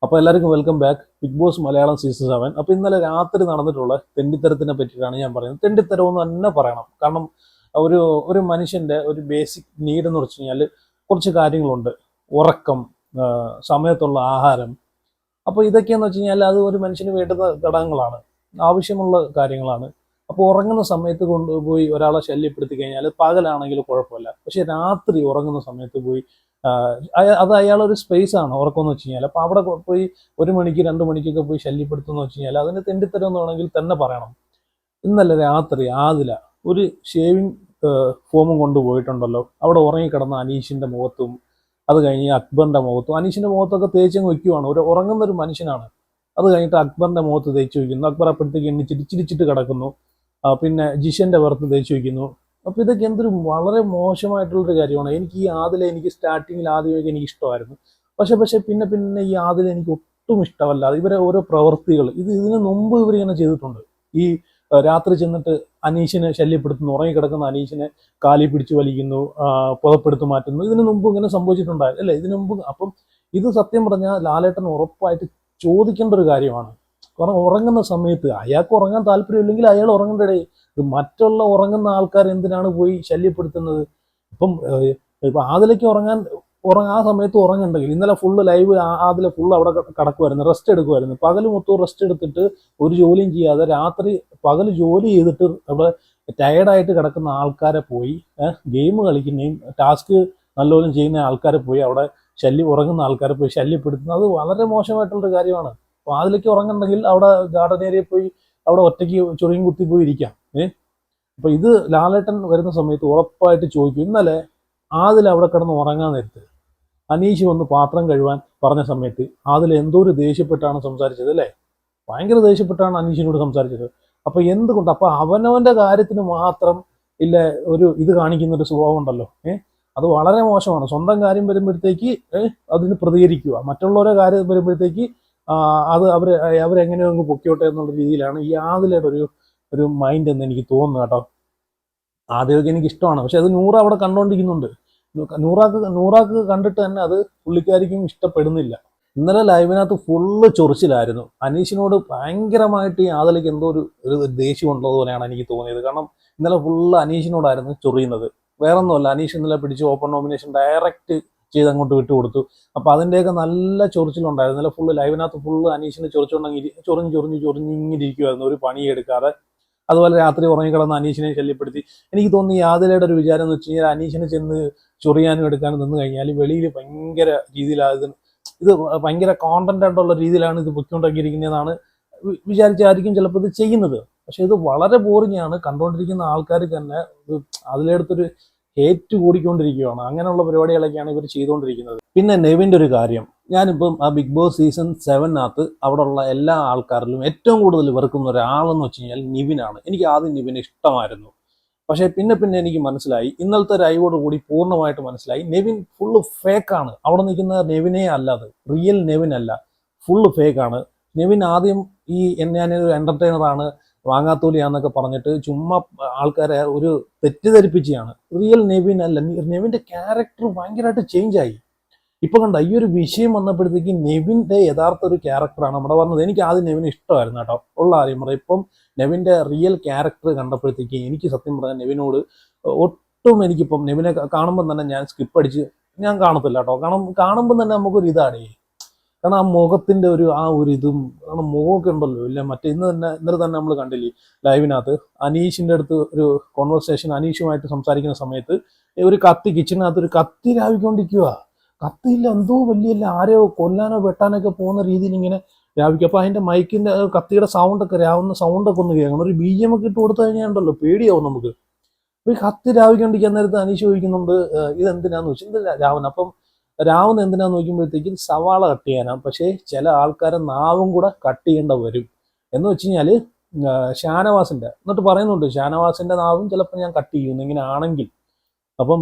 അപ്പോൾ എല്ലാവർക്കും welcome back Bigg Boss Malayalam season 7. അപ്പോൾ ഇന്നലെ രാത്രി നടന്നിട്ടുള്ള തെണ്ടിത്തരത്തിനെ പറ്റിയിട്ടാണ് ഞാൻ പറയുന്നത്. തെണ്ടിത്തരം എന്ന് തന്നെ പറയണം. കാരണം ഒരു ഒരു മനുഷ്യന്റെ ഒരു ബേസിക് നീഡ് എന്ന് വെച്ച് കഴിഞ്ഞാൽ കുറച്ച് കാര്യങ്ങളുണ്ട്. ഉറക്കം, സമയത്തുള്ള ആഹാരം. അപ്പോൾ ഇതൊക്കെയെന്ന് വെച്ച് കഴിഞ്ഞാൽ അത് ഒരു മനുഷ്യന് വേണ്ടുന്ന ഘടകങ്ങളാണ്, ആവശ്യമുള്ള കാര്യങ്ങളാണ്. അപ്പോൾ ഉറങ്ങുന്ന സമയത്ത് കൊണ്ടുപോയി ഒരാളെ ശല്യപ്പെടുത്തി കഴിഞ്ഞാൽ പകലാണെങ്കിൽ കുഴപ്പമില്ല, പക്ഷെ രാത്രി ഉറങ്ങുന്ന സമയത്ത് പോയി അത് അയാളൊരു സ്പേസ് ആണ് ഉറക്കം എന്ന് വെച്ച് കഴിഞ്ഞാൽ. അപ്പോൾ അവിടെ പോയി 1 മണിക്ക് 2 മണിക്കൊക്കെ പോയി ശല്യപ്പെടുത്തുമെന്ന് വെച്ച് കഴിഞ്ഞാൽ അതിന് തെണ്ടിത്തരം എന്ന് വേണമെങ്കിൽ തന്നെ പറയണം. ഇന്നലെ രാത്രി ആദില ഒരു ഷേവിങ് ഫോമും കൊണ്ടുപോയിട്ടുണ്ടല്ലോ. അവിടെ ഉറങ്ങിക്കിടന്ന അനീഷിന്റെ മുഖത്തും അത് കഴിഞ്ഞ് അക്ബറിന്റെ മുഖത്തും, അനീഷിന്റെ മുഖത്തൊക്കെ തേച്ചങ്ങ് വെക്കുവാണ്. ഒരു ഉറങ്ങുന്ന ഒരു മനുഷ്യനാണ്. അത് കഴിഞ്ഞിട്ട് അക്ബറിന്റെ മുഖത്ത് തേച്ച് വയ്ക്കുന്നു. അക്ബർ അപ്പോഴത്തേക്ക് എണ്ണിച്ചിട്ട് ചിരിച്ചിട്ട് കിടക്കുന്നു. പിന്നെ ജിഷന്റെ പുറത്ത് തേച്ച് വയ്ക്കുന്നു. അപ്പോൾ ഇതൊക്കെ എന്തൊരു വളരെ മോശമായിട്ടുള്ളൊരു കാര്യമാണ്. എനിക്ക് ഈ ആദില എനിക്ക് സ്റ്റാർട്ടിങ്ങിൽ ആദ്യമൊക്കെ എനിക്ക് ഇഷ്ടമായിരുന്നു. പക്ഷെ പിന്നെ പിന്നെ ഈ ആദില എനിക്ക് ഒട്ടും ഇഷ്ടമല്ല. ഇവരെ ഓരോ പ്രവൃത്തികൾ ഇതിനു മുമ്പ് ഇവരിങ്ങനെ ചെയ്തിട്ടുണ്ട്. ഈ രാത്രി ചെന്നിട്ട് അനീഷിനെ ശല്യപ്പെടുത്തുന്നു, ഉറങ്ങിക്കിടക്കുന്ന അനീഷിനെ കാലി പിടിച്ചു വലിക്കുന്നു, പുതപ്പെടുത്ത് മാറ്റുന്നു. ഇതിനു മുമ്പ് ഇങ്ങനെ സംഭവിച്ചിട്ടുണ്ടായിരുന്നു അല്ലേ? ഇതിനു മുമ്പ്. അപ്പം ഇത് സത്യം പറഞ്ഞാൽ ലാലേട്ടൻ ഉറപ്പായിട്ട് ചോദിക്കേണ്ട ഒരു കാര്യമാണ്. കാരണം ഉറങ്ങുന്ന സമയത്ത് അയാൾക്ക് ഉറങ്ങാൻ താല്പര്യമില്ലെങ്കിൽ അയാൾ ഉറങ്ങേണ്ടേ. ഇത് മറ്റുള്ള ഉറങ്ങുന്ന ആൾക്കാർ എന്തിനാണ് പോയി ശല്യപ്പെടുത്തുന്നത്? ഇപ്പം ആദിലേക്ക് ആ സമയത്ത് ഉറങ്ങുന്നുണ്ടെങ്കിൽ ഇന്നലെ ഫുള്ള് ലൈവ് ആദില ഫുള്ള് അവിടെ കിടക്കുമായിരുന്നു, റെസ്റ്റ് എടുക്കുമായിരുന്നു. പകൽ മൊത്തം റെസ്റ്റ് എടുത്തിട്ട് ഒരു ജോലിയും ചെയ്യാതെ രാത്രി പകൽ ജോലി ചെയ്തിട്ട് അവിടെ ടയർഡായിട്ട് കിടക്കുന്ന ആൾക്കാരെ പോയി ഗെയിം കളിക്കുന്നതും ടാസ്ക് നല്ലപോലെ ചെയ്യുന്ന ആൾക്കാരെ പോയി അവിടെ ഉറങ്ങുന്ന ആൾക്കാരെ പോയി ശല്യപ്പെടുത്തുന്നത് അത് വളരെ മോശമായിട്ടുള്ളൊരു കാര്യമാണ്. അപ്പോൾ അതിലേക്ക് ഉറങ്ങുന്നുണ്ടെങ്കിൽ അവിടെ ഗാർഡൻ ഏരിയയിൽ പോയി അവിടെ ഒറ്റയ്ക്ക് ചൊറിയും കുത്തി പോയി ഇരിക്കാം. അപ്പോൾ ഇത് ലാലേട്ടൻ വരുന്ന സമയത്ത് ഉറപ്പായിട്ട് ചോദിക്കും. ഇന്നലെ ആദിൽ അവിടെ കിടന്ന് ഉറങ്ങാൻ നേരത്ത് അനീഷ് വന്ന് പാത്രം കഴുകാൻ പറഞ്ഞ സമയത്ത് ആദിൽ എന്തോ ഒരു ദേഷ്യപ്പെട്ടാണ് സംസാരിച്ചത് അല്ലേ? ഭയങ്കര ദേഷ്യപ്പെട്ടാണ് അനീഷിനോട് സംസാരിച്ചത്. അപ്പോൾ എന്തുകൊണ്ട് അപ്പോൾ അവനവന്റെ കാര്യത്തിന് മാത്രം ഇല്ല ഒരു ഇത് കാണിക്കുന്ന ഒരു സ്വഭാവം ഉണ്ടല്ലോ. അത് വളരെ മോശമാണ്. സ്വന്തം കാര്യം വരുമ്പോഴത്തേക്ക് അതിന് പ്രതികരിക്കുക, മറ്റുള്ളവരുടെ കാര്യം വരുമ്പോഴത്തേക്ക് അത് അവരെങ്ങനെയോ അങ്ങ് പൊക്കിയോട്ടെ എന്നുള്ള രീതിയിലാണ് ഈ ആദിലയുടെ ഒരു മൈൻഡ് എന്ന് എനിക്ക് തോന്നുന്നു കേട്ടോ. ആദ്യമൊക്കെ എനിക്ക് ഇഷ്ടമാണ്, പക്ഷെ അത് നൂറ അവിടെ കണ്ടുകൊണ്ടിരിക്കുന്നുണ്ട്. നൂറാക്ക് കണ്ടിട്ട് തന്നെ അത് പുള്ളിക്കാരിക്കും ഇഷ്ടപ്പെടുന്നില്ല. ഇന്നലെ ലൈവിനകത്ത് ഫുള്ള് ചൊറിച്ചിലായിരുന്നു. അനീഷിനോട് ഭയങ്കരമായിട്ട് ഈ ആദിലേക്ക് എന്തോ ഒരു ദേഷ്യം ഉള്ളതുപോലെയാണ് എനിക്ക് തോന്നിയത്. കാരണം ഇന്നലെ ഫുള്ള് അനീഷിനോടായിരുന്നു ചൊറിയുന്നത്. വേറൊന്നുമല്ല, അനീഷ് ഇന്നലെ പിടിച്ച് ഓപ്പൺ നോമിനേഷൻ ഡയറക്റ്റ് ചെയ്ത് അങ്ങോട്ട് വിട്ടുകൊടുത്തു. അപ്പോൾ അതിൻ്റെയൊക്കെ നല്ല ചൊറിച്ചിലുണ്ടായിരുന്നു. ഇന്നലെ ഫുള്ള് ലൈവിനകത്ത് ഫുള്ള് അനീഷിനെ ചൊറിഞ്ഞിങ്ങനെ ഇരിക്കുമായിരുന്നു, ഒരു പണിയെടുക്കാതെ. അതുപോലെ രാത്രി ഉറങ്ങിക്കിടന്ന് അനീഷിനെ ശല്യപ്പെടുത്തി. എനിക്ക് തോന്നി ഈ ആദിലയുടെ ഒരു വിചാരം എന്ന് വെച്ച് കഴിഞ്ഞാൽ അനീഷിനെ ചെന്ന് ചൊറിയാനും എടുക്കാനും നിന്ന് കഴിഞ്ഞാൽ വെളിയിൽ ഭയങ്കര രീതിയിലാണ് ഇത് ഭയങ്കര കോണ്ടന്റ് ആയിട്ടുള്ള രീതിയിലാണ് ഇത് പൊയ്ക്കൊണ്ടിരിക്കുന്നതെന്നാണ് വിചാരിച്ചായിരിക്കും ചിലപ്പോൾ ഇത് ചെയ്യുന്നത്. പക്ഷെ ഇത് വളരെ ബോറിംഗ് ആണ്. കണ്ടുകൊണ്ടിരിക്കുന്ന ആൾക്കാർക്ക് തന്നെ അതിലെടുത്തൊരു ഹേറ്റ് കൂടിക്കൊണ്ടിരിക്കുകയാണ്. അങ്ങനെയുള്ള പരിപാടികളൊക്കെയാണ് ഇവർ ചെയ്തുകൊണ്ടിരിക്കുന്നത്. പിന്നെ നെവിൻ്റെ ഒരു കാര്യം, ഞാനിപ്പം ആ ബിഗ് ബോസ് സീസൺ 7 അവിടെയുള്ള എല്ലാ ആൾക്കാരിലും ഏറ്റവും കൂടുതൽ വെറുക്കുന്ന ഒരാളെന്ന് വെച്ച് കഴിഞ്ഞാൽ നിവിനാണ്. എനിക്ക് ആദ്യം നിവിനെ ഇഷ്ടമായിരുന്നു. പക്ഷേ പിന്നെ എനിക്ക് മനസ്സിലായി, ഇന്നലത്തെ ലൈവോട് കൂടി പൂർണ്ണമായിട്ട് മനസ്സിലായി, നെവിൻ ഫുള്ള് ഫേക്കാണ്. അവിടെ നിൽക്കുന്ന നെവിനെ അല്ല, അത് റിയൽ നെവിൻ അല്ല, ഫുള്ള് ഫേക്കാണ്. നെവിൻ ആദ്യം ഞാനൊരു എന്റർടൈനറാണ്, വാങ്ങാത്തോലിയാന്നൊക്കെ പറഞ്ഞിട്ട് ചുമ്മാ ആൾക്കാരെ ഒരു തെറ്റിദ്ധരിപ്പിച്ചാണ്. റിയൽ നെവിൻ അല്ല. നെവിൻ്റെ ക്യാരക്ടർ ഭയങ്കരമായിട്ട് ചേഞ്ച് ആയി. ഇപ്പൊ കണ്ട ഈ ഒരു വിഷയം വന്നപ്പോഴത്തേക്ക് നെവിൻ്റെ യഥാർത്ഥ ഒരു ക്യാരക്ടറാണ് നമ്മുടെ വന്നത്. എനിക്ക് ആദ്യം നെവിനെ ഇഷ്ടമായിരുന്നു കേട്ടോ, ഉള്ള കാര്യം പറയാം. ഇപ്പം നെവിൻ്റെ റിയൽ ക്യാരക്ടർ കണ്ടപ്പോഴത്തേക്ക് എനിക്ക് സത്യം പറഞ്ഞാൽ നെവിനോട് ഒട്ടും എനിക്കിപ്പം നെവിനെ കാണുമ്പോൾ തന്നെ ഞാൻ സ്കിപ്പ് അടിച്ച് ഞാൻ കാണത്തില്ല കേട്ടോ. കാരണം കാണുമ്പോൾ തന്നെ നമുക്കൊരു ഇതാണ്. കാരണം ആ മുഖത്തിന്റെ ആ ഒരു ഇതും, കാരണം മുഖമൊക്കെ ഉണ്ടല്ലോ ഇല്ല. ഇന്നലെ തന്നെ നമ്മൾ കണ്ടില്ലേ ലൈവിനകത്ത് അനീഷിന്റെ അടുത്ത് ഒരു കോൺവെർസേഷൻ അനീഷുമായിട്ട് സംസാരിക്കുന്ന സമയത്ത് ഒരു കിച്ചണിനകത്ത് ഒരു കത്തി രാവിക്കൊണ്ടിരിക്കുക. കത്തിയില്ല, എന്തോ വലിയ ആരെയോ കൊല്ലാനോ വെട്ടാനൊക്കെ പോകുന്ന രീതിയിൽ ഇങ്ങനെ രാവിക്കും. അപ്പൊ അതിന്റെ മൈക്കിന്റെ കത്തിയുടെ രാവുന്ന സൗണ്ടൊക്കെ ഒന്ന് കേൾക്കണം. ഒരു BGM ഒക്കെ ഇട്ട് കൊടുത്തു കഴിഞ്ഞാൽ ഉണ്ടല്ലോ പേടിയാവും നമുക്ക്. അപ്പൊ ഈ കത്തി രാവിക്കൊണ്ടിരിക്കാൻ നേരത്ത് അനീഷ് ചോദിക്കുന്നുണ്ട് ഇതെന്തിനാന്ന് വെച്ചാൽ രാവൻ. അപ്പം രാവുന്ന എന്തിനാന്ന് നോക്കുമ്പോഴത്തേക്കും സവാള കട്ട് ചെയ്യാനാണ്. പക്ഷേ ചില ആൾക്കാരെ നാവും കൂടെ കട്ട് ചെയ്യേണ്ട വരും എന്ന് വെച്ച് കഴിഞ്ഞാൽ ഷാനവാസിന്റെ എന്നിട്ട് പറയുന്നുണ്ട്, ഷാനവാസിന്റെ നാവും ചിലപ്പോൾ ഞാൻ കട്ട് ചെയ്യും ഇങ്ങനെ ആണെങ്കിൽ. അപ്പം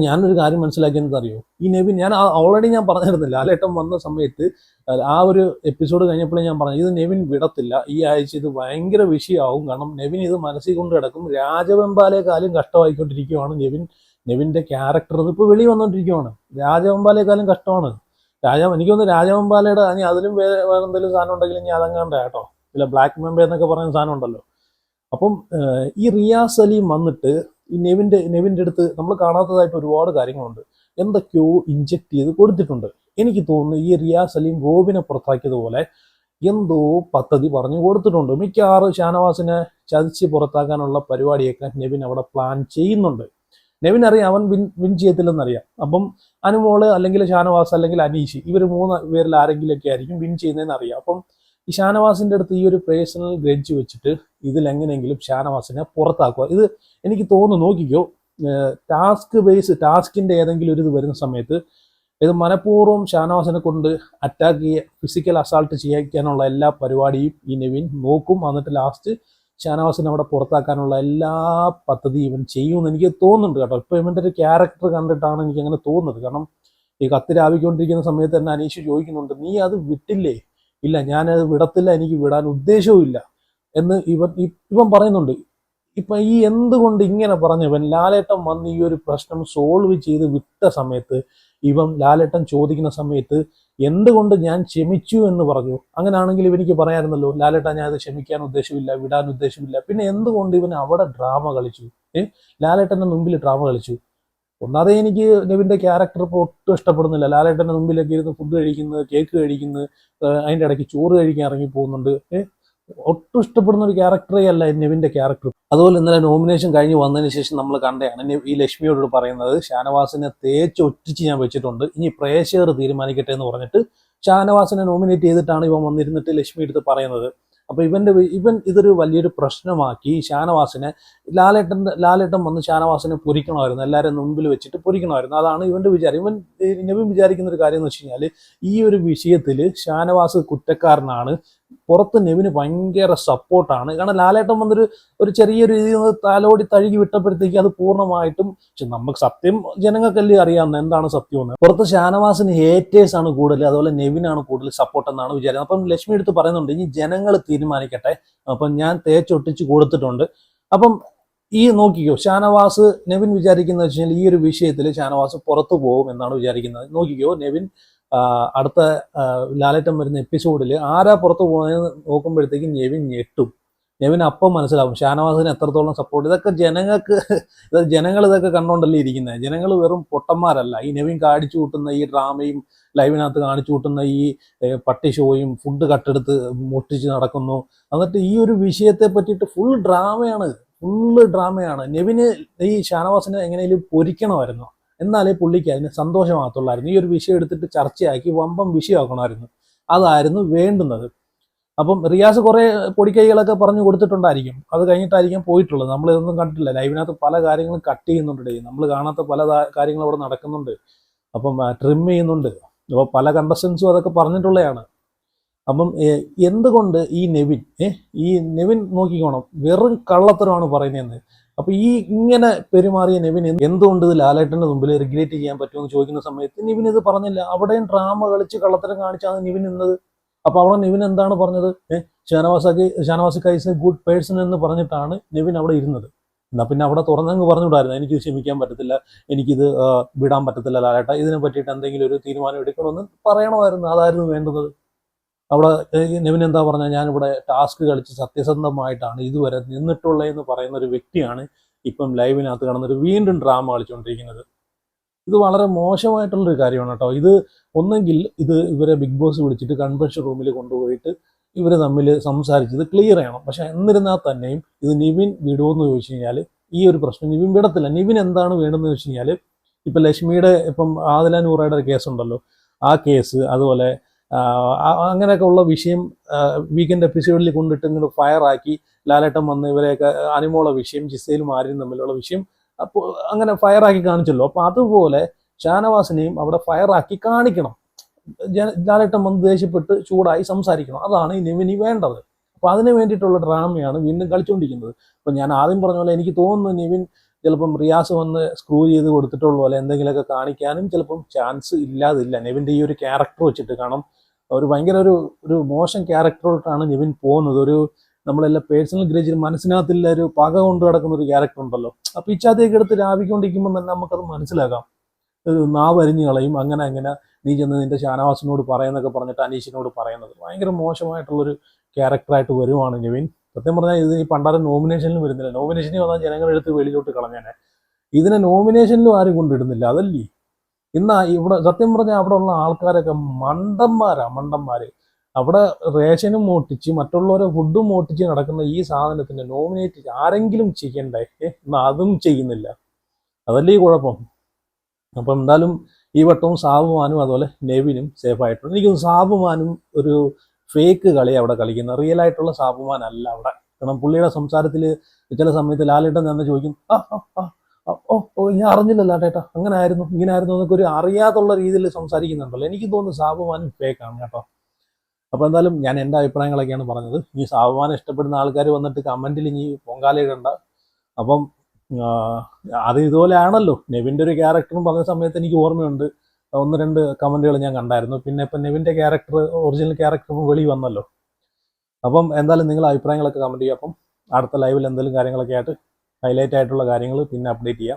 ഞാനൊരു കാര്യം മനസ്സിലാക്കിയെന്ന് അറിയോ, ഈ നെവിൻ ഞാൻ ഓൾറെഡി ഞാൻ പറഞ്ഞിരുന്നില്ല, ലാലേട്ടൻ വന്ന സമയത്ത് ആ ഒരു എപ്പിസോഡ് കഴിഞ്ഞപ്പോഴേ ഞാൻ പറഞ്ഞു ഇത് നെവിൻ വിടത്തില്ല, ഈ ആഴ്ച ഇത് ഭയങ്കര വിഷയമാവും. കാരണം നെവിൻ ഇത് മനസ്സിൽ കൊണ്ട് കിടക്കും. രാജവെമ്പാലേക്കാളും കഷ്ടമായിക്കൊണ്ടിരിക്കുകയാണ് നെവിൻ്റെ ക്യാരക്ടർ. ഇതിപ്പോൾ വെളി വന്നുകൊണ്ടിരിക്കുകയാണ്. രാജവെമ്പാലേക്കാളും കഷ്ടമാണ്. എനിക്ക് തോന്നുന്നു രാജവെമ്പാലയുടെ ഇനി അതിലും വേറെ എന്തെങ്കിലും സാധനം ഉണ്ടെങ്കിൽ ഇനി അതങ്ങാണ്ട കേട്ടോ. ഇല്ല ബ്ലാക്ക് മെമ്പേ എന്നൊക്കെ പറയുന്ന സാധനം ഉണ്ടല്ലോ. അപ്പം ഈ റിയാസ് സലീം വന്നിട്ട് ഈ നെവിൻ്റെ അടുത്ത് നമ്മൾ കാണാത്തതായിട്ട് ഒരുപാട് കാര്യങ്ങളുണ്ട്. എന്തൊക്കെയോ ഇഞ്ചക്ട് ചെയ്ത് കൊടുത്തിട്ടുണ്ട്. എനിക്ക് തോന്നുന്നു ഈ റിയാസ് സലീം റോബിനെ പുറത്താക്കിയതുപോലെ എന്തോ പദ്ധതി പറഞ്ഞു കൊടുത്തിട്ടുണ്ട്. മിക്കവാറും ഷാനവാസിനെ ചതിച്ച് പുറത്താക്കാനുള്ള പരിപാടിയൊക്കെ നെവിൻ അവിടെ പ്ലാൻ ചെയ്യുന്നുണ്ട്. നെവിൻ അറിയാം അവൻ വിൻ ചെയ്യത്തില്ലെന്നറിയാം. അപ്പം അനുമോള് അല്ലെങ്കിൽ ഷാനവാസ് അല്ലെങ്കിൽ അനീഷ് ഇവർ 3 പേരിൽ ആരെങ്കിലുമൊക്കെ ആയിരിക്കും വിൻ ചെയ്യുന്നതെന്ന് അറിയാം. അപ്പം ഈ ഷാനവാസിന്റെ അടുത്ത് ഈ ഒരു പേഴ്സണൽ ഗ്രഡ്ജ് വെച്ചിട്ട് ഇതിലെങ്ങനെയെങ്കിലും ഷാനവാസിനെ പുറത്താക്കുക. ഇത് എനിക്ക് തോന്നുന്നു, നോക്കിക്കോ, ടാസ്കിന്റെ ഏതെങ്കിലും ഒരു ഇത് വരുന്ന സമയത്ത് ഇത് മനഃപൂർവ്വം ഷാനവാസിനെ കൊണ്ട് അറ്റാക്ക് ചെയ്യുക, ഫിസിക്കൽ അസാൾട്ട് ചെയ്യിക്കാനുള്ള എല്ലാ പരിപാടിയും ഈ നെവിൻ നോക്കും. എന്നിട്ട് ലാസ്റ്റ് ഷാനവാസിനെ അവിടെ പുറത്താക്കാനുള്ള എല്ലാ പദ്ധതിയും ഇവൻ ചെയ്യുമെന്ന് എനിക്ക് തോന്നുന്നുണ്ട് കേട്ടോ. ഇപ്പൊ ഇവന്റെ ഒരു ക്യാരക്ടർ കണ്ടിട്ടാണ് എനിക്ക് അങ്ങനെ തോന്നുന്നത്. കാരണം ഈ കത്തിരാവിക്കൊണ്ടിരിക്കുന്ന സമയത്ത് തന്നെ അനീഷ് ചോദിക്കുന്നുണ്ട്, നീ അത് വിട്ടില്ലേ? ഇല്ല, ഞാനത് വിടത്തില്ല, എനിക്ക് വിടാൻ ഉദ്ദേശവും ഇല്ല എന്ന് ഇവൻ പറയുന്നുണ്ട്. ഇപ്പൊ ഈ എന്തുകൊണ്ട് ഇങ്ങനെ പറഞ്ഞവൻ ലാലേട്ടൻ വന്ന് ഈ ഒരു പ്രശ്നം സോൾവ് ചെയ്ത് വിട്ട സമയത്ത് ലാലേട്ടൻ ചോദിക്കുന്ന സമയത്ത് എന്തുകൊണ്ട് ഞാൻ ക്ഷമിച്ചു എന്ന് പറഞ്ഞു. അങ്ങനെയാണെങ്കിൽ ഇവനിക്ക് പറയാമായിരുന്നല്ലോ, ലാലേട്ടൻ ഞാൻ അത് ക്ഷമിക്കാൻ ഉദ്ദേശമില്ല, വിടാൻ ഉദ്ദേശമില്ല. പിന്നെ എന്തുകൊണ്ട് ഇവൻ അവിടെ ഡ്രാമ കളിച്ചു? ലാലേട്ടന്റെ മുമ്പിൽ ഡ്രാമ കളിച്ചു. ഒന്നാതെ എനിക്ക് നെവിന്റെ ക്യാരക്ടർ ഇപ്പോൾ ഒട്ടും ഇഷ്ടപ്പെടുന്നില്ല. ലാലേട്ടന്റെ മുമ്പിലൊക്കെ ഇരുന്ന് ഫുഡ് കഴിക്കുന്നത്, കേക്ക് കഴിക്കുന്നത്, അതിൻ്റെ ഇടയ്ക്ക് ചോറ് കഴിക്കാൻ ഇറങ്ങി പോകുന്നുണ്ട്. ഒട്ടും ഇഷ്ടപ്പെടുന്ന ഒരു ക്യാരക്ടറേ അല്ല നെവിന്റെ ക്യാരക്ടർ. അതുപോലെ ഇന്നലെ നോമിനേഷൻ കഴിഞ്ഞ് വന്നതിന് ശേഷം നമ്മൾ കണ്ടതാണ് ഈ ലക്ഷ്മിയോട് പറയുന്നത്, ഷാനവാസിനെ തേച്ചൊറ്റിച്ച് ഞാൻ വെച്ചിട്ടുണ്ട്, ഇനി പ്രേക്ഷകർ തീരുമാനിക്കട്ടെ എന്ന് പറഞ്ഞിട്ട് ഷാനവാസിനെ നോമിനേറ്റ് ചെയ്തിട്ടാണ് ഇവൻ വന്നിരുന്നിട്ട് ലക്ഷ്മി എടുത്ത് പറയുന്നത്. അപ്പൊ ഇവൻ ഇതൊരു വലിയൊരു പ്രശ്നമാക്കി ഷാനവാസിനെ ലാലേട്ടൻ വന്ന് ഷാനവാസിനെ പൊരിക്കണമായിരുന്നു, എല്ലാവരും മുമ്പിൽ വെച്ചിട്ട് പൊരിക്കണമായിരുന്നു. അതാണ് ഇവന്റെ വിചാരം. നെവിൻ വിചാരിക്കുന്ന ഒരു കാര്യം എന്ന് വെച്ച് കഴിഞ്ഞാൽ ഈ ഒരു വിഷയത്തിൽ ഷാനവാസ് കുറ്റക്കാരനാണ്, പുറത്ത് നെവിന് ഭയങ്കര സപ്പോർട്ടാണ്. കാരണം ലാലേട്ടൻ വന്നൊരു ചെറിയൊരു രീതിയിൽ തലോടി തഴുകി വിട്ടപ്പോഴത്തേക്ക് അത് പൂർണ്ണമായിട്ടും, പക്ഷെ നമുക്ക് സത്യം ജനങ്ങൾക്കല്ലേ അറിയാവുന്ന എന്താണ് സത്യം എന്ന്. പുറത്ത് ഷാനവാസിന് ഹേറ്റേഴ്സ് ആണ് കൂടുതൽ, അതുപോലെ നെവിനാണ് കൂടുതൽ സപ്പോർട്ട് എന്നാണ് വിചാരിക്കുന്നത്. അപ്പം ലക്ഷ്മി എടുത്ത് പറയുന്നുണ്ട്, ഇനി ജനങ്ങൾ തീരുമാനിക്കട്ടെ, അപ്പം ഞാൻ തേച്ചൊട്ടിച്ച് കൊടുത്തിട്ടുണ്ട്. അപ്പം ഈ നോക്കിക്കോ, നെവിൻ വിചാരിക്കുന്നത് വെച്ച് കഴിഞ്ഞാൽ ഈ ഒരു വിഷയത്തിൽ ഷാനവാസ് പുറത്തു പോകും എന്നാണ് വിചാരിക്കുന്നത്. നോക്കിക്കോ, നെവിൻ അടുത്ത ലാലേട്ടൻ വരുന്ന എപ്പിസോഡിൽ ആരാ പുറത്തു പോകുന്നതെന്ന് നോക്കുമ്പോഴത്തേക്കും നെവിൻ ഞെട്ടും. നെവിൻ അപ്പം മനസ്സിലാവും ഷാനവാസിന് എത്രത്തോളം സപ്പോർട്ട്. ജനങ്ങൾ ഇതൊക്കെ കണ്ടോണ്ടല്ലേ ഇരിക്കുന്നത്. ജനങ്ങൾ വെറും പൊട്ടന്മാരല്ല. ഈ നെവിൻ കാണിച്ചു കൂട്ടുന്ന ഈ ഡ്രാമയും ലൈവിനകത്ത് കാണിച്ചു കൂട്ടുന്ന ഈ പട്ടി ഷോയും ഫുഡ് കട്ടെടുത്ത് മുട്ടിച്ച് നടക്കുന്നു. എന്നിട്ട് ഈ ഒരു വിഷയത്തെ പറ്റിയിട്ട് ഫുള്ള് ഡ്രാമയാണ്. നെവിന് ഈ ഷാനവാസിനെ എങ്ങനെയും പൊരിക്കണമായിരുന്നു, എന്നാലേ പുള്ളിക്ക് അതിന് സന്തോഷമാകത്തുള്ളായിരുന്നു. ഈ ഒരു വിഷയം എടുത്തിട്ട് ചർച്ചയാക്കി വമ്പം വിഷയമാക്കണമായിരുന്നു. അതായിരുന്നു വേണ്ടുന്നത്. അപ്പം റിയാസ് കുറെ പൊടിക്കൈകളൊക്കെ പറഞ്ഞു കൊടുത്തിട്ടുണ്ടായിരിക്കും, അത് കഴിഞ്ഞിട്ടായിരിക്കും പോയിട്ടുള്ളത്. നമ്മൾ ഇതൊന്നും കണ്ടിട്ടില്ല. ലൈവിനകത്ത് പല കാര്യങ്ങളും കട്ട് ചെയ്യുന്നുണ്ട്, നമ്മൾ കാണാത്ത പല കാര്യങ്ങളും അവിടെ നടക്കുന്നുണ്ട്. അപ്പം ട്രിം ചെയ്യുന്നുണ്ട്. അപ്പോൾ പല കണ്ടസ്റ്റൻസും അതൊക്കെ പറഞ്ഞിട്ടുള്ളതാണ്. അപ്പം എന്തുകൊണ്ട് ഈ നെവിൻ നോക്കിക്കോണം, വെറും കള്ളത്തരമാണ് പറയുന്നതെന്ന്. അപ്പൊ ഈ ഇങ്ങനെ പെരുമാറിയ നെവിൻ എന്തുകൊണ്ട് ഇത് ലാലേട്ടന്റെ മുമ്പിൽ റിഗ്രറ്റ് ചെയ്യാൻ പറ്റുമെന്ന് ചോദിക്കുന്ന സമയത്ത് നെവിൻ ഇത് പറഞ്ഞില്ല. അവിടെയും ഡ്രാമ കളിച്ച് കള്ളത്തരം കാണിച്ചാണ് നെവിൻ നിന്നത്. അപ്പൊ അവിടെ നെവിൻ എന്താണ് പറഞ്ഞത്? ഷാനവാസ് കൈസ് എ ഗുഡ് പേഴ്സൺ എന്ന് പറഞ്ഞിട്ടാണ് നെവിൻ അവിടെ ഇരുന്നത്. എന്നാ പിന്നെ അവിടെ തുറന്നങ്ങ് പറഞ്ഞുവിടായിരുന്നു, എനിക്ക് ക്ഷമിക്കാൻ പറ്റത്തില്ല, എനിക്കിത് വിടാൻ പറ്റത്തില്ല ലാലേട്ട, ഇതിനെ പറ്റിയിട്ട് എന്തെങ്കിലും ഒരു തീരുമാനം എടുക്കണമെന്ന് പറയണമായിരുന്നു. അതായിരുന്നു വേണ്ടുന്നത്. അവിടെ നെവിൻ എന്താ പറഞ്ഞാൽ, ഞാനിവിടെ ടാസ്ക് കളിച്ച് സത്യസന്ധമായിട്ടാണ് ഇതുവരെ നിന്നിട്ടുള്ളതെന്ന് പറയുന്ന ഒരു വ്യക്തിയാണ് ഇപ്പം ലൈവിനകത്ത് കിടന്നിട്ട് വീണ്ടും ഡ്രാമ കളിച്ചുകൊണ്ടിരിക്കുന്നത്. ഇത് വളരെ മോശമായിട്ടുള്ളൊരു കാര്യമാണ് കേട്ടോ. ഇത് ഒന്നെങ്കിൽ ഇവരെ ബിഗ് ബോസ് വിളിച്ചിട്ട് കൺവെൻഷൻ റൂമിൽ കൊണ്ടുപോയിട്ട് ഇവർ തമ്മിൽ സംസാരിച്ചത് ക്ലിയർ ചെയ്യണം. പക്ഷെ എന്നിരുന്നാൽ തന്നെയും ഇത് നിവിൻ വിടുമെന്ന് ചോദിച്ചു കഴിഞ്ഞാൽ ഈ ഒരു പ്രശ്നം നിവിൻ വിടത്തില്ല. നിവിൻ എന്താണ് വേണ്ടതെന്ന് വെച്ച് കഴിഞ്ഞാൽ, ഇപ്പം ലക്ഷ്മിയുടെ ആദില നൂറയുടെ ഒരു കേസുണ്ടല്ലോ, ആ കേസ്, അതുപോലെ അങ്ങനെയൊക്കെ ഉള്ള വിഷയം വീക്കെൻഡ് എപ്പിസോഡിൽ കൊണ്ടിട്ട് ഇങ്ങനെ ഫയറാക്കി ലാലേട്ടൻ വന്ന് ഇവരെയൊക്കെ അനുമോള വിഷയം, ജിസയിലും ആര്യനും തമ്മിലുള്ള വിഷയം അപ്പോൾ അങ്ങനെ ഫയറാക്കി കാണിച്ചല്ലോ. അപ്പൊ അതുപോലെ ഷാനവാസിനെയും അവിടെ ഫയറാക്കി കാണിക്കണം. ലാലേട്ടൻ വന്ന് ദേഷ്യപ്പെട്ട് ചൂടായി സംസാരിക്കണം. അതാണ് ഈ നെവിനി വേണ്ടത്. അപ്പൊ അതിന് വേണ്ടിയിട്ടുള്ള ഡ്രാമയാണ് വീണ്ടും കളിച്ചുകൊണ്ടിരിക്കുന്നത്. അപ്പൊ ഞാൻ ആദ്യം പറഞ്ഞ പോലെ എനിക്ക് തോന്നുന്നു നെവിൻ ചിലപ്പം റിയാസ് വന്ന് സ്ക്രൂ ചെയ്ത് കൊടുത്തിട്ടുള്ള പോലെ എന്തെങ്കിലുമൊക്കെ കാണിക്കാനും ചിലപ്പം ചാൻസ് ഇല്ലാതില്ല നെവിൻ്റെ ഈ ഒരു ക്യാരക്ടർ വെച്ചിട്ട്. കാരണം ഒരു ഭയങ്കര ഒരു മോശം ക്യാരക്ടറോട്ടാണ് നെവിൻ പോകുന്നത്. നമ്മളെല്ലാം പേഴ്സണൽ ഗ്രേജിൽ മനസ്സിനകത്തില്ല ഒരു പക കൊണ്ട് കിടക്കുന്ന ഒരു ക്യാരക്ടർ ഉണ്ടല്ലോ. അപ്പൊ ഇച്ചാത്തേക്ക് എടുത്ത് രാവിക്കൊണ്ടിരിക്കുമ്പോൾ തന്നെ നമുക്കത് മനസ്സിലാക്കാം. നാവ് അരിഞ്ഞു കളയും, അങ്ങനെ നീ ചെന്ന് നിന്റെ ഷാനവാസിനോട് പറയുന്നൊക്കെ പറഞ്ഞിട്ട് അനീഷിനോട് പറയുന്നത് ഭയങ്കര മോശമായിട്ടുള്ളൊരു ക്യാരക്ടറായിട്ട് വരുവാണ് നെവിൻ. സത്യം പറഞ്ഞാൽ ഇത് ഈ പണ്ടാരം നോമിനേഷനിലും വരുന്നില്ല. നോമിനേഷനിൽ വന്നാൽ ജനങ്ങളെടുത്ത് വെളിയിലോട്ട് കളഞ്ഞേനെ. ഇതിനെ നോമിനേഷനിലും ആരും കൊണ്ടിടുന്നില്ല. അതല്ലേ ഇന്ന് ഇവിടെ സത്യം പറഞ്ഞാൽ അവിടെ ഉള്ള ആൾക്കാരൊക്കെ മണ്ടന്മാര്. അവിടെ റേഷനും മോട്ടിച്ച് മറ്റുള്ളവരെ ഫുഡും മോട്ടിച്ച് നടക്കുന്ന ഈ സാധനത്തിന് നോമിനേറ്റ് ആരെങ്കിലും ചെയ്യണ്ടേ? എന്നാൽ അതും ചെയ്യുന്നില്ല. അതല്ലേ ഈ കുഴപ്പം. അപ്പം എന്തായാലും ഈ വട്ടവും സാബുമാനും അതുപോലെ നെവിനും സേഫ് ആയിട്ടുണ്ട്. എനിക്ക് സാബുമാനും ഒരു ഫേക്ക് കളി അവിടെ കളിക്കുന്നത്, റിയൽ ആയിട്ടുള്ള സാബുമാൻ അല്ല അവിടെ. കാരണം പുള്ളിയുടെ സംസാരത്തിൽ ചില സമയത്ത് ലാലേട്ടൻ തന്നെ ചോദിക്കും, ഞാൻ അറിഞ്ഞില്ല ലാലേട്ടാ, അങ്ങനെ ആയിരുന്നു ഇങ്ങനെ ആയിരുന്നു എന്നൊക്കെ ഒരു അറിയാതുള്ള രീതിയിൽ സംസാരിക്കുന്നുണ്ടല്ലോ. എനിക്ക് തോന്നുന്നു സാബുമാനും ഫേക്കാണ് കേട്ടോ. അപ്പോൾ എന്തായാലും ഞാൻ എൻ്റെ അഭിപ്രായങ്ങളൊക്കെയാണ് പറഞ്ഞത്. ഈ സാബുമാനെ ഇഷ്ടപ്പെടുന്ന ആൾക്കാർ വന്നിട്ട് കമൻറ്റിൽ ഇനി പൊങ്കാലയിടണ്ട. അപ്പം അത് ഇതുപോലെ ആണല്ലോ. നെവിൻ്റെ ഒരു ക്യാരക്ടറും പറഞ്ഞ സമയത്ത് എനിക്ക് ഓർമ്മയുണ്ട്, 1-2 കമൻറ്റുകൾ ഞാൻ കണ്ടായിരുന്നു. പിന്നെ ഇപ്പം നെവിൻ്റെ ക്യാരക്ടർ, ഒറിജിനൽ ക്യാരക്ടർ വെളി വന്നല്ലോ. അപ്പം എന്തായാലും നിങ്ങളുടെ അഭിപ്രായങ്ങളൊക്കെ കമൻറ്റ് ചെയ്യുക. അപ്പം അടുത്ത ലൈവിൽ എന്തെങ്കിലും കാര്യങ്ങളൊക്കെ ആയിട്ട് ഹൈലൈറ്റ് ആയിട്ടുള്ള കാര്യങ്ങൾ പിന്നെ അപ്ഡേറ്റ് ചെയ്യാം.